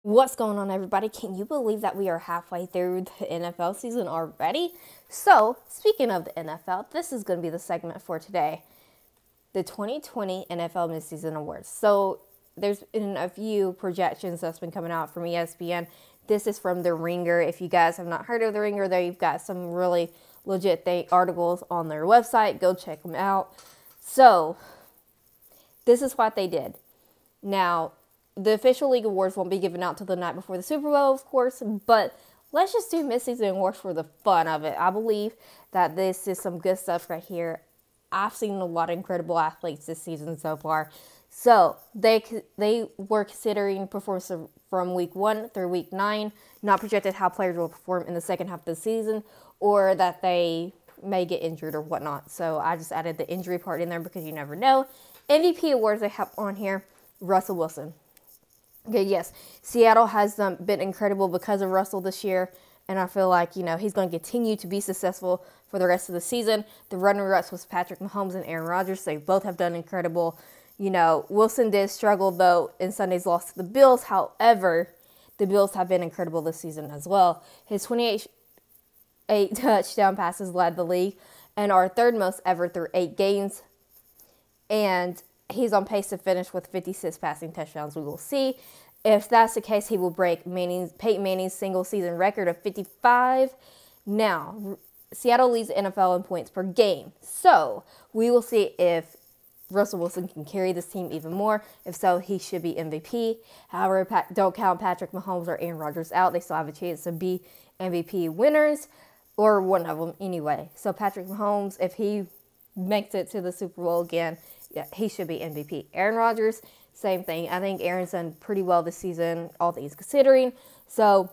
What's going on, everybody? Can you believe that we are halfway through the NFL season already? So, speaking of the NFL, this is going to be the segment for today. The 2020 NFL Midseason Awards. So, there's been a few projections that's been coming out from ESPN. This is from The Ringer. If you guys have not heard of The Ringer, they've got some really legit articles on their website. Go check them out. So, this is what they did. Now, the official league awards won't be given out till the night before the Super Bowl, of course, but let's just do Midseason Awards for the fun of it. I believe that this is some good stuff right here. I've seen a lot of incredible athletes this season so far. So, they were considering performance from week 1 through week 9, not projected how players will perform in the second half of the season, or that they may get injured or whatnot. So, I just added the injury part in there because you never know. MVP awards they have on here, Russell Wilson. Okay, yes, Seattle has been incredible because of Russell this year, and I feel like, he's going to continue to be successful for the rest of the season. The runner-ups was Patrick Mahomes and Aaron Rodgers. They both have done incredible. Wilson did struggle, though, in Sunday's loss to the Bills. However, the Bills have been incredible this season as well. His 28 touchdown passes led the league and are third most ever through 8 games, and he's on pace to finish with 56 passing touchdowns. We will see. If that's the case, he will break Peyton Manning's single-season record of 55. Now, Seattle leads the NFL in points per game. So, we will see if Russell Wilson can carry this team even more. If so, he should be MVP. However, don't count Patrick Mahomes or Aaron Rodgers out. They still have a chance to be MVP winners, or one of them anyway. So, Patrick Mahomes, if he makes it to the Super Bowl again, yeah, he should be MVP. Aaron Rodgers, same thing. I think Aaron's done pretty well this season, all things considering. So,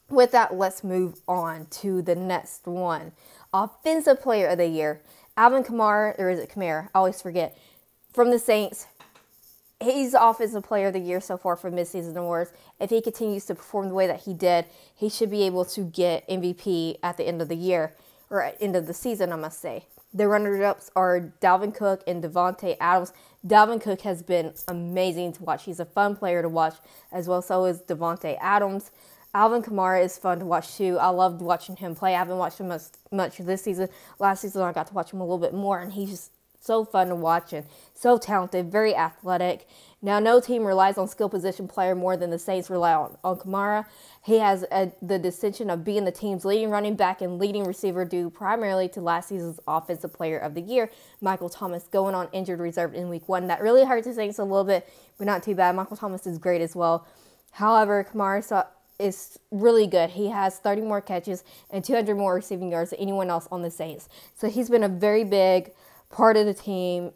with that, let's move on to the next one. Offensive Player of the Year. Alvin Kamara, or is it Kamara? I always forget. From the Saints. He's the Offensive Player of the Year so far for Midseason Awards. If he continues to perform the way that he did, he should be able to get MVP at the end of the year, or at the end of the season, I must say. The runners-ups are Dalvin Cook and Davante Adams. Dalvin Cook has been amazing to watch. He's a fun player to watch as well. So is Davante Adams. Alvin Kamara is fun to watch too. I loved watching him play. I haven't watched him much this season. Last season I got to watch him a little bit more, and he's just so fun to watch and so talented, very athletic. Now, no team relies on skill position player more than the Saints rely on Kamara. He has the distinction of being the team's leading running back and leading receiver due primarily to last season's Offensive Player of the Year, Michael Thomas, going on injured reserve in week 1. That really hurt the Saints a little bit, but not too bad. Michael Thomas is great as well. However, Kamara is really good. He has 30 more catches and 200 more receiving yards than anyone else on the Saints. So he's been a very big part of the team,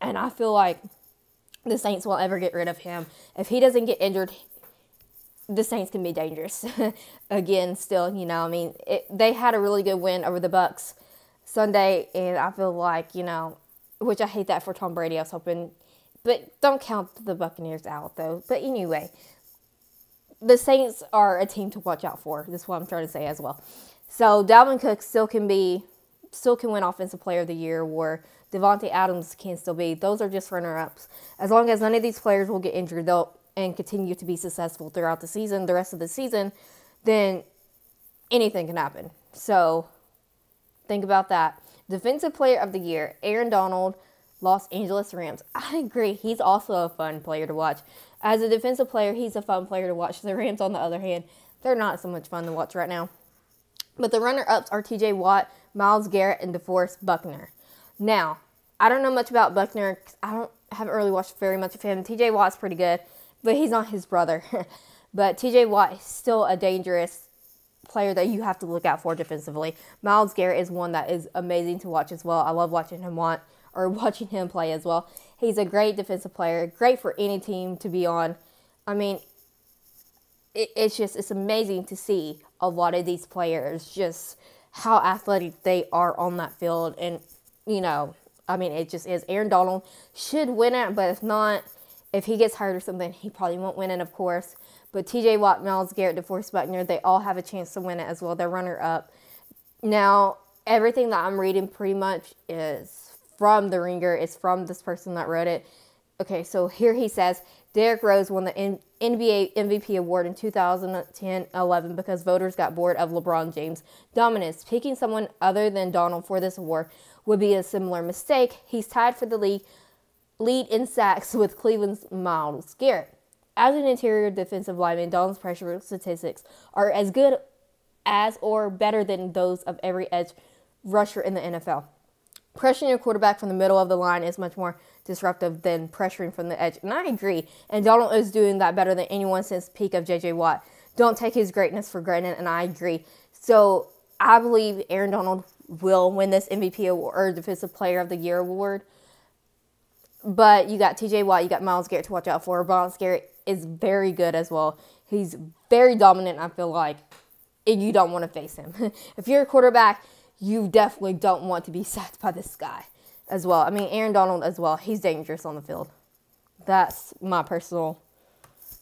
and I feel like the Saints won't ever get rid of him. If he doesn't get injured, the Saints can be dangerous. Again, still, they had a really good win over the Bucs Sunday, and I feel like, which I hate that for Tom Brady. I was hoping, but don't count the Buccaneers out, though. But anyway, the Saints are a team to watch out for. That's what I'm trying to say as well. So, Dalvin Cook still can win Offensive Player of the Year, or Davante Adams can still be. Those are just runner-ups. As long as none of these players will get injured and continue to be successful throughout the season, the rest of the season, then anything can happen. So, think about that. Defensive Player of the Year, Aaron Donald, Los Angeles Rams. I agree. He's also a fun player to watch. As a defensive player, he's a fun player to watch. The Rams, on the other hand, they're not so much fun to watch right now. But the runner-ups are T.J. Watt, Myles Garrett, and DeForest Buckner. Now, I don't know much about Buckner because I haven't really watched very much of him. T.J. Watt's pretty good, but he's not his brother. But T.J. Watt is still a dangerous player that you have to look out for defensively. Myles Garrett is one that is amazing to watch as well. I love watching him play as well. He's a great defensive player, great for any team to be on. I mean, it's amazing to see a lot of these players, just how athletic they are on that field. And, it just is. Aaron Donald should win it, but if he gets hurt or something, he probably won't win it, of course. But T.J. Watt, Myles Garrett, DeForest Buckner, they all have a chance to win it as well. They're runner-up. Now, everything that I'm reading pretty much is from The Ringer. It's from this person that wrote it. Okay, so here he says, Derrick Rose won the NBA MVP award in 2010-11 because voters got bored of LeBron James' dominance. Picking someone other than Donald for this award would be a similar mistake. He's tied for the lead in sacks with Cleveland's Myles Garrett. As an interior defensive lineman, Donald's pressure statistics are as good as or better than those of every edge rusher in the NFL. Pressuring your quarterback from the middle of the line is much more disruptive than pressuring from the edge. And I agree. And Donald is doing that better than anyone since the peak of J.J. Watt. Don't take his greatness for granted, and I agree. So I believe Aaron Donald will win this MVP award, or Defensive Player of the Year award. But you got T.J. Watt, you got Myles Garrett to watch out for. Myles Garrett is very good as well. He's very dominant, I feel like. And you don't want to face him. If you're a quarterback, you definitely don't want to be sacked by this guy as well. I mean, Aaron Donald as well. He's dangerous on the field. That's my personal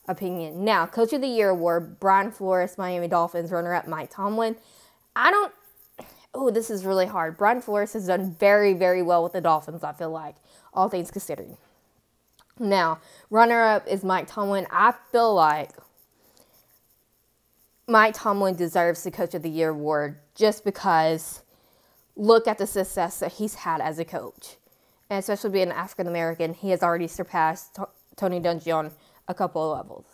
opinion. Now, Coach of the Year award, Brian Flores, Miami Dolphins, runner-up Mike Tomlin. This is really hard. Brian Flores has done very, very well with the Dolphins, I feel like, all things considered. Now, runner-up is Mike Tomlin. I feel like Mike Tomlin deserves the Coach of the Year award just because look at the success that he's had as a coach. And especially being African-American, he has already surpassed Tony Dungy on a couple of levels.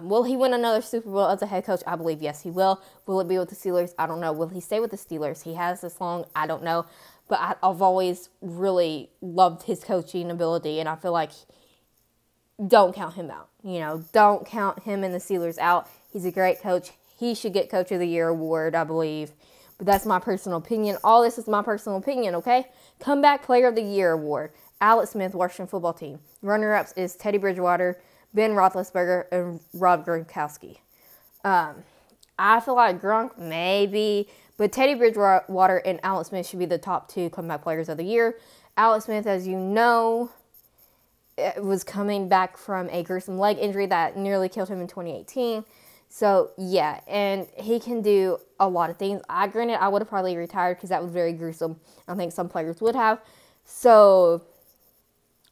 Will he win another Super Bowl as a head coach? I believe yes, he will. Will it be with the Steelers? I don't know. Will he stay with the Steelers? He has this long. I don't know. But I've always really loved his coaching ability, and I feel like don't count him out. Don't count him and the Steelers out. He's a great coach. He should get Coach of the Year award, I believe. But that's my personal opinion. All this is my personal opinion, okay? Comeback Player of the Year award, Alex Smith, Washington football team. Runner-ups is Teddy Bridgewater, Ben Roethlisberger, and Rob Gronkowski. I feel like Gronk, maybe. But Teddy Bridgewater and Alex Smith should be the top two comeback players of the year. Alex Smith, as you know, was coming back from a gruesome leg injury that nearly killed him in 2018. So, yeah, and he can do a lot of things. Granted, I would have probably retired because that was very gruesome. I think some players would have. So,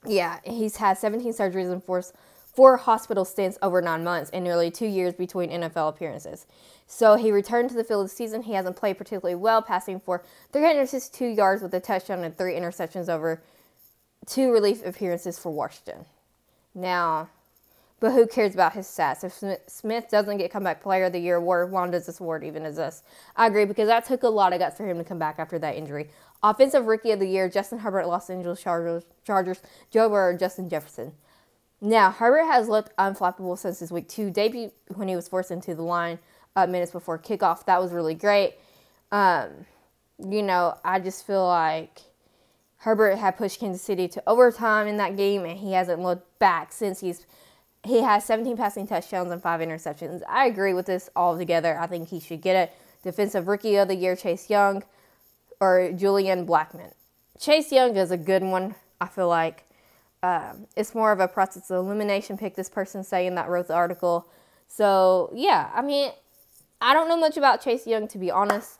yeah, he's had 17 surgeries and four hospital stints over 9 months and nearly 2 years between NFL appearances. So, he returned to the field this season. He hasn't played particularly well, passing for 362 yards with a touchdown and 3 interceptions over 2 relief appearances for Washington. Now, but who cares about his stats? If Smith doesn't get Comeback Player of the Year award, why does this award even exist? I agree, because that took a lot of guts for him to come back after that injury. Offensive Rookie of the Year, Justin Herbert, Los Angeles Chargers, Joe Burrow, Justin Jefferson. Now, Herbert has looked unflappable since his Week 2 debut when he was forced into the line minutes before kickoff. That was really great. I just feel like Herbert had pushed Kansas City to overtime in that game, and he hasn't looked back since he has 17 passing touchdowns and 5 interceptions. I agree with this altogether. I think he should get it. Defensive Rookie of the Year, Chase Young or Julian Blackmon. Chase Young is a good one, I feel like. It's more of a process of elimination pick, this person saying that wrote the article. So, yeah, I mean, I don't know much about Chase Young, to be honest.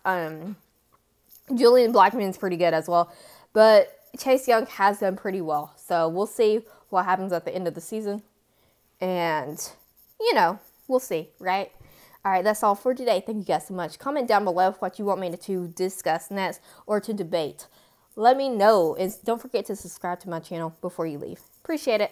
Julian Blackmon's pretty good as well. But Chase Young has done pretty well. So, we'll see what happens at the end of the season. And, we'll see, right? All right, that's all for today. Thank you guys so much. Comment down below what you want me to discuss next or to debate. Let me know. And don't forget to subscribe to my channel before you leave. Appreciate it.